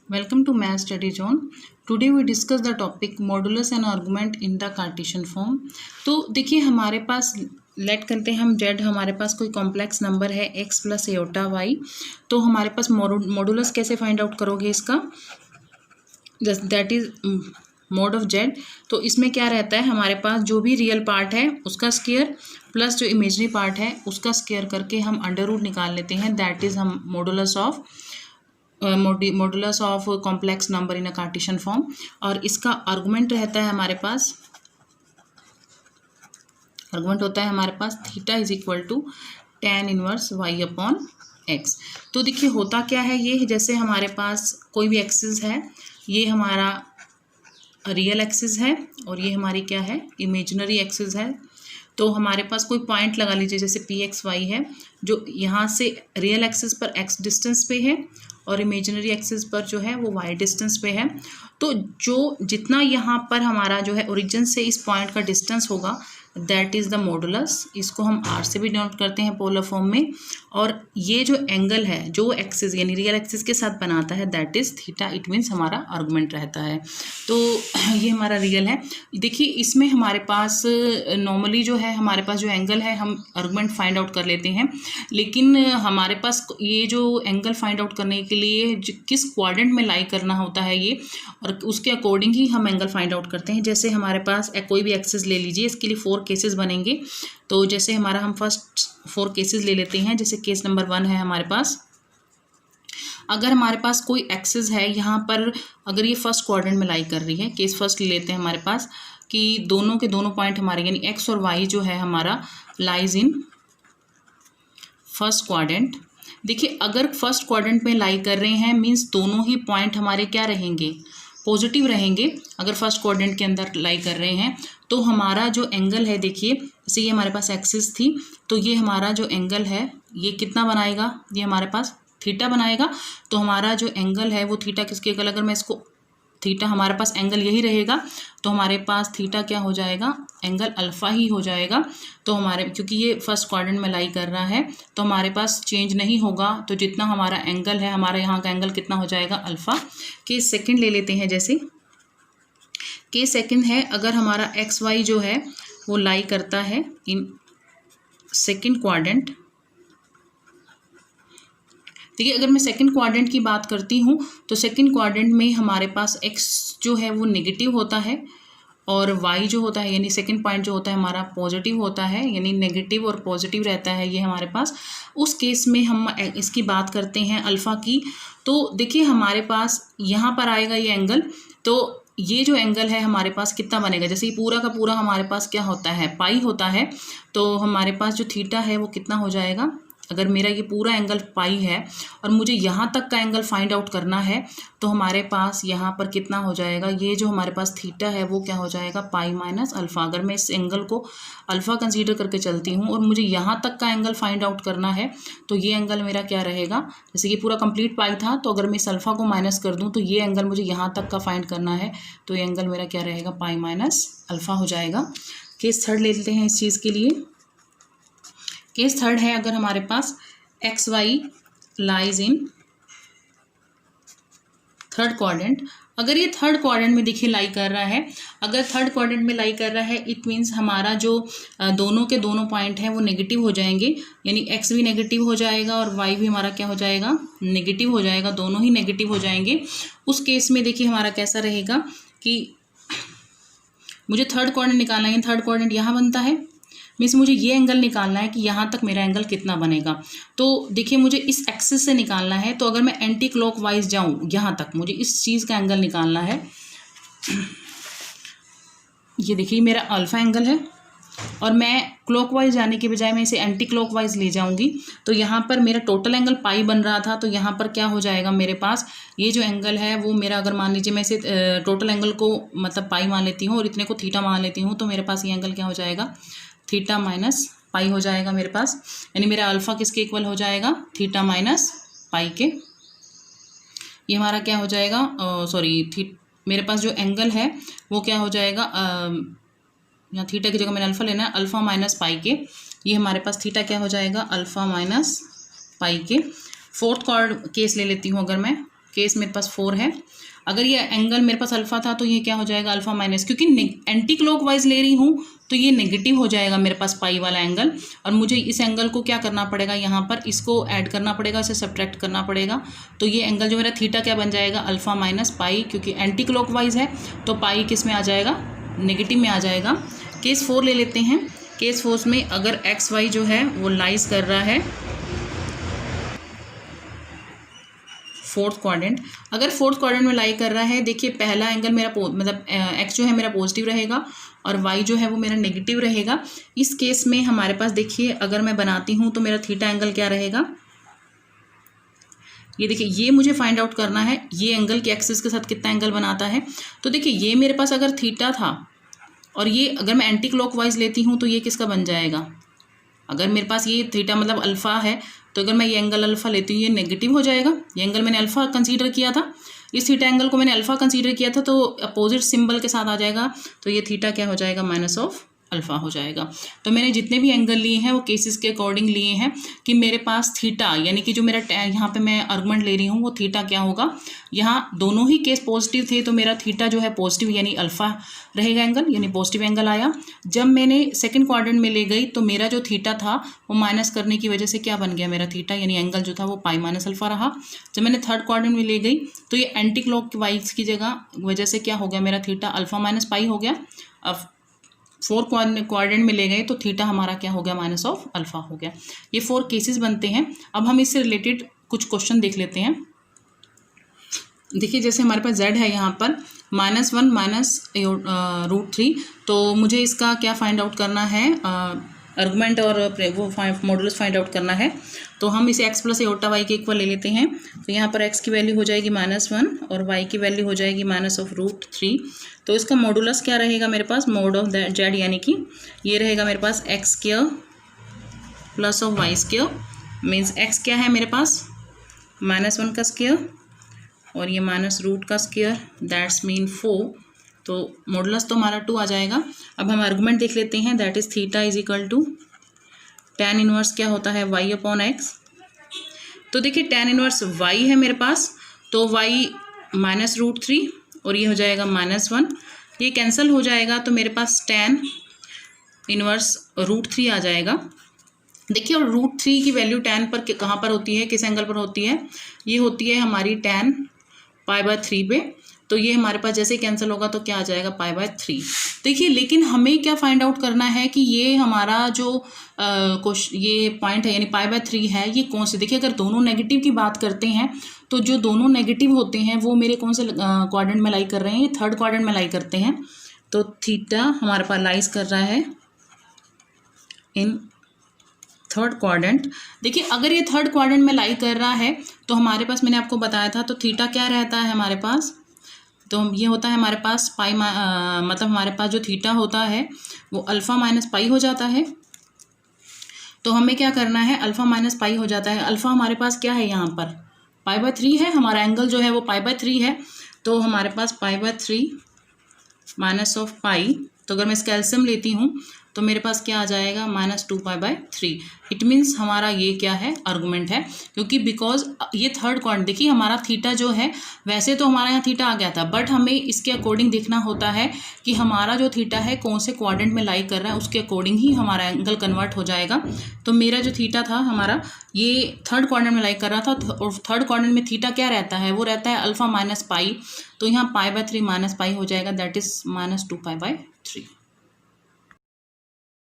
Welcome to Math Study Zone. Today we discuss the topic modulus and argument in the Cartesian form. तो देखिए हमारे पास late करते हैं हम z, हमारे पास कोई कॉम्प्लेक्स नंबर है x प्लस एटा वाई. तो हमारे पास मॉडुलस कैसे फाइंड आउट करोगे इसका, that is mode of z. तो इसमें क्या रहता है, हमारे पास जो भी रियल पार्ट है उसका स्क्वायर प्लस जो इमेजनरी पार्ट है उसका स्क्वायर करके हम अंडर रूट निकाल लेते हैं. दैट इज हम modulus of complex number in a Cartesian form. और इसका आर्गुमेंट रहता है हमारे पास, आर्गुमेंट होता है हमारे पास theta is equal to tan inverse y upon x. तो देखिए होता क्या है, ये जैसे हमारे पास कोई भी एक्सिस है, ये हमारा रियल एक्सिस है और ये हमारी क्या है, इमेजिनरी एक्सिस है. तो हमारे पास कोई पॉइंट लगा लीजिए जैसे पी एक्स वाई है, जो यहाँ से रियल एक्सिस पर x डिस्टेंस पे है और इमेजिनरी एक्सिस पर जो है वो y डिस्टेंस पे है. तो जो जितना यहाँ पर हमारा जो है ओरिजिन से इस पॉइंट का डिस्टेंस होगा दैट इज़ द मॉडुलस. इसको हम r से भी डिनोट करते हैं पोलर फॉर्म में. और ये जो एंगल है जो एक्सिस यानी रियल एक्सिस के साथ बनाता है that is theta. It means हमारा आर्गुमेंट रहता है. तो ये हमारा रियल है. देखिए इसमें हमारे पास नॉर्मली जो है हमारे पास जो एंगल है हम आर्गुमेंट फाइंड आउट कर लेते हैं, लेकिन हमारे पास ये जो एंगल फाइंड आउट करने के लिए किस क्वाड्रेंट में लाई करना होता है ये, और उसके अकॉर्डिंग ही हम एंगल फाइंड आउट करते हैं. जैसे हमारे पास कोई भी एक्सिस ले लीजिए, इसके लिए 4 केसेस बनेंगे. तो जैसे हमारा हम फर्स्ट 4 केसेस ले लेते हैं. जैसे केस नंबर 1 है हमारे पास, अगर हमारे पास कोई एक्सिस है यहाँ पर, अगर ये फर्स्ट क्वाड्रेंट में लाई कर रही है, केस फर्स्ट ले लेते हैं हमारे पास कि दोनों के दोनों पॉइंट हमारे यानी एक्स और वाई जो है हमारा लाइज इन फर्स्ट क्वाड्रेंट. देखिए अगर फर्स्ट क्वाड्रेंट में लाई कर रहे हैं मीन्स दोनों ही पॉइंट हमारे क्या रहेंगे, पॉजिटिव रहेंगे. अगर फर्स्ट क्वाड्रेंट के अंदर लाई कर रहे हैं तो हमारा जो एंगल है, देखिए जैसे ये हमारे पास एक्सिस थी तो ये हमारा जो एंगल है ये कितना बनाएगा, ये हमारे पास थीटा बनाएगा. तो हमारा जो एंगल है वो थीटा किसके इक्वल, अगर मैं इसको थीटा, हमारे पास एंगल यही रहेगा तो हमारे पास थीटा क्या हो जाएगा, एंगल अल्फ़ा ही हो जाएगा. तो हमारे क्योंकि ये फर्स्ट क्वाड्रेंट में लाई कर रहा है तो हमारे पास चेंज नहीं होगा. तो जितना हमारा एंगल है, हमारे यहाँ का एंगल कितना हो जाएगा, अल्फ़ा. केस सेकंड ले लेते हैं. जैसे केस सेकंड है, अगर हमारा एक्स वाई जो है वो लाई करता है इन सेकंड क्वाड्रेंट. देखिए अगर मैं सेकंड क्वाड्रेंट की बात करती हूँ तो सेकंड क्वाड्रेंट में हमारे पास x जो है वो नेगेटिव होता है और y जो होता है यानी सेकंड पॉइंट जो होता है हमारा पॉजिटिव होता है, यानी नेगेटिव और पॉजिटिव रहता है ये हमारे पास. उस केस में हम इसकी बात करते हैं अल्फ़ा की. तो देखिए हमारे पास यहाँ पर आएगा ये एंगल, तो ये जो एंगल है हमारे पास कितना बनेगा, जैसे ये पूरा का पूरा हमारे पास क्या होता है, पाई होता है. तो हमारे पास जो थीटा है वो कितना हो जाएगा, अगर मेरा ये पूरा एंगल पाई है और मुझे यहाँ तक का एंगल फाइंड आउट करना है तो हमारे पास यहाँ पर कितना हो जाएगा, ये जो हमारे पास थीटा है वो क्या हो जाएगा, पाई माइनस अल्फ़ा. अगर मैं इस एंगल को अल्फ़ा कंसीडर करके चलती हूँ और मुझे यहाँ तक का एंगल फाइंड आउट करना है तो ये एंगल मेरा क्या रहेगा, जैसे ये पूरा कंप्लीट पाई था तो अगर मैं इस अल्फ़ा को माइनस कर दूँ तो ये एंगल मुझे यहाँ तक का फाइंड करना है तो ये एंगल मेरा क्या रहेगा, पाई माइनस अल्फ़ा हो जाएगा. केस थर्ड ले लेते हैं इस चीज़ के लिए. केस थर्ड है, अगर हमारे पास X Y lies in third quadrant. अगर ये थर्ड क्वाड्रेंट में देखिए लाई कर रहा है, अगर थर्ड क्वाड्रेंट में लाई कर रहा है इट मीन्स हमारा जो दोनों के दोनों पॉइंट हैं वो नेगेटिव हो जाएंगे, यानी एक्स भी नेगेटिव हो जाएगा और वाई भी हमारा क्या हो जाएगा, नेगेटिव हो जाएगा. दोनों ही नेगेटिव हो जाएंगे. उस केस में देखिए हमारा कैसा रहेगा कि मुझे थर्ड क्वाड्रेंट निकालना है, थर्ड क्वाड्रेंट यहाँ बनता है मीन्स मुझे ये एंगल निकालना है कि यहाँ तक मेरा एंगल कितना बनेगा. तो देखिए मुझे इस एक्सिस से निकालना है, तो अगर मैं एंटी क्लॉक वाइज जाऊँ यहाँ तक मुझे इस चीज़ का एंगल निकालना है. ये देखिए मेरा अल्फ़ा एंगल है और मैं क्लॉक वाइज जाने के बजाय मैं इसे एंटी क्लॉक वाइज ले जाऊँगी तो यहाँ पर मेरा टोटल एंगल पाई बन रहा था. तो यहाँ पर क्या हो जाएगा, मेरे पास ये जो एंगल है वो मेरा, अगर मान लीजिए मैं इसे टोटल एंगल को मतलब पाई मान लेती हूँ और इतने को थीटा मान लेती हूँ तो मेरे पास ये एंगल क्या हो जाएगा, थीटा माइनस पाई हो जाएगा मेरे पास. यानी मेरा अल्फ़ा किसके इक्वल हो जाएगा, थीटा माइनस पाई के. ये हमारा क्या हो जाएगा, मेरे पास जो एंगल है वो क्या हो जाएगा, यहाँ थीटा की जगह मैंने अल्फ़ा लेना है, अल्फ़ा माइनस पाई के. ये हमारे पास थीटा क्या हो जाएगा, अल्फ़ा माइनस पाई के. फोर्थ केस ले लेती हूँ अगर मैं, केस मेरे पास 4 है। अगर ये एंगल मेरे पास अल्फ़ा था तो ये क्या हो जाएगा अल्फ़ा माइनस, क्योंकि एंटी क्लॉकवाइज ले रही हूँ तो ये नेगेटिव हो जाएगा मेरे पास पाई वाला एंगल, और मुझे इस एंगल को क्या करना पड़ेगा, यहाँ पर इसको ऐड करना पड़ेगा, इसे सब्ट्रैक्ट करना पड़ेगा। तो ये एंगल जो मेरा थीटा क्या बन जाएगा अल्फ़ा माइनस पाई, क्योंकि एंटी क्लॉकवाइज है तो पाई किस में आ जाएगा, नेगेटिव में आ जाएगा। केस 4 ले लेते हैं। केस 4 में अगर एक्स वाई जो है वो लाइज कर रहा है फोर्थ क्वाड्रेंट, अगर फोर्थ क्वाड्रेंट में लाई कर रहा है, देखिए पहला एंगल मेरा मतलब एक्स जो है मेरा पॉजिटिव रहेगा और वाई जो है वो मेरा नेगेटिव रहेगा। इस केस में हमारे पास देखिए अगर मैं बनाती हूँ तो मेरा थीटा एंगल क्या रहेगा, ये देखिए ये मुझे फाइंड आउट करना है ये एंगल के एक्सिस के साथ कितना एंगल बनाता है। तो देखिए ये मेरे पास अगर थीटा था और ये अगर मैं एंटी क्लॉकवाइज लेती हूँ तो ये किसका बन जाएगा, अगर मेरे पास ये थीटा मतलब अल्फ़ा है तो अगर मैं ये एंगल अल्फ़ा लेती हूँ ये नेगेटिव हो जाएगा। ये एंगल मैंने अल्फ़ा कंसीडर किया था, इस थीटा एंगल को मैंने अल्फ़ा कंसीडर किया था तो अपोजिट सिंबल के साथ आ जाएगा, तो ये थीटा क्या हो जाएगा माइनस ऑफ अल्फ़ा हो जाएगा। तो मैंने जितने भी एंगल लिए हैं वो केसेस के अकॉर्डिंग लिए हैं कि मेरे पास थीटा यानी कि जो मेरा यहाँ पे मैं आर्गुमेंट ले रही हूँ वो थीटा क्या होगा, यहाँ दोनों ही केस पॉजिटिव थे तो मेरा थीटा जो है पॉजिटिव यानी अल्फ़ा रहेगा एंगल, यानी पॉजिटिव एंगल आया। जब मैंने सेकंड क्वाड्रेंट में ले गई तो मेरा जो थीटा था वो माइनस करने की वजह से क्या बन गया मेरा थीटा यानी एंगल जो था वो पाई माइनस अल्फ़ा रहा। जब मैंने थर्ड क्वाड्रेंट में ले गई तो ये एंटी क्लॉकवाइज की जगह वजह से क्या हो गया मेरा थीटा अल्फ़ा माइनस पाई हो गया। अब फोर्थ क्वाड्रेंट में ले गए तो थीटा हमारा क्या हो गया माइनस ऑफ अल्फ़ा हो गया। ये 4 केसेस बनते हैं। अब हम इससे रिलेटेड कुछ क्वेश्चन देख लेते हैं। देखिए जैसे हमारे पास z है यहाँ पर -1 माइनस √3, तो मुझे इसका क्या फाइंड आउट करना है, आर्गुमेंट और वो मॉडुलस फाइंड आउट करना है। तो हम इसे x प्लस एयोटा वाई के इक्वल ले लेते हैं। तो यहाँ पर x की वैल्यू हो जाएगी -1 और y की वैल्यू हो जाएगी -√3। तो इसका मॉडुलस क्या रहेगा मेरे पास, मोड ऑफ z यानी कि ये रहेगा मेरे पास x² plus of y², means x क्या है मेरे पास -1 का स्क्वायर और ये -रूट का स्क्वायर, दैट्स मीन 4। तो मॉडुलस तो हमारा 2 आ जाएगा। अब हम आर्गुमेंट देख लेते हैं, that is theta is equal to tan inverse क्या होता है y अपॉन x। तो देखिए tan इनवर्स y है मेरे पास, तो y -√3 और ये हो जाएगा -1, ये कैंसिल हो जाएगा तो मेरे पास tan इनवर्स √3 आ जाएगा। देखिए और √3 की वैल्यू tan पर कहाँ पर होती है, किस एंगल पर होती है, ये होती है हमारी tan π/3 पे। तो ये हमारे पास जैसे कैंसिल होगा तो क्या आ जाएगा π/3। देखिए लेकिन हमें क्या फाइंड आउट करना है कि ये हमारा जो ये पॉइंट है यानी π/3 है ये कौन से, देखिए अगर दोनों नेगेटिव की बात करते हैं तो जो दोनों नेगेटिव होते हैं वो मेरे कौन से क्वाड्रेंट में लाई कर रहे हैं, ये थर्ड क्वाड्रेंट में लाई करते हैं। तो थीटा हमारे पास लाइज कर रहा है इन थर्ड क्वाड्रेंट। देखिए अगर ये थर्ड क्वाड्रेंट में लाई कर रहा है तो हमारे पास मैंने आपको बताया था तो थीटा क्या रहता है हमारे पास, तो ये होता है हमारे पास पाई मतलब हमारे पास जो थीटा होता है वो अल्फ़ा माइनस पाई हो जाता है। तो हमें क्या करना है, अल्फ़ा माइनस पाई हो जाता है। अल्फ़ा हमारे पास क्या है यहाँ पर π/3 है, हमारा एंगल जो है वो π/3 है। तो हमारे पास π/3 माइनस ऑफ पाई, तो अगर मैं इसका एलसीएम लेती हूँ तो मेरे पास क्या आ जाएगा -2π/3। इट मीन्स हमारा ये क्या है आर्गुमेंट है, क्योंकि बिकॉज ये थर्ड क्वाड्रेंट, देखिए हमारा थीटा जो है वैसे तो हमारा यहाँ थीटा आ गया था बट हमें इसके अकॉर्डिंग देखना होता है कि हमारा जो थीटा है कौन से क्वाड्रेंट में लाई कर रहा है, उसके अकॉर्डिंग ही हमारा एंगल कन्वर्ट हो जाएगा। तो मेरा जो थीटा था हमारा ये थर्ड क्वाड्रेंट में लाई कर रहा था और थर्ड क्वाड्रेंट में थीटा क्या रहता है, वो रहता है अल्फ़ा माइनस पाई। तो यहाँ π/3 माइनस पाई हो जाएगा, दैट इज़ -2π/3।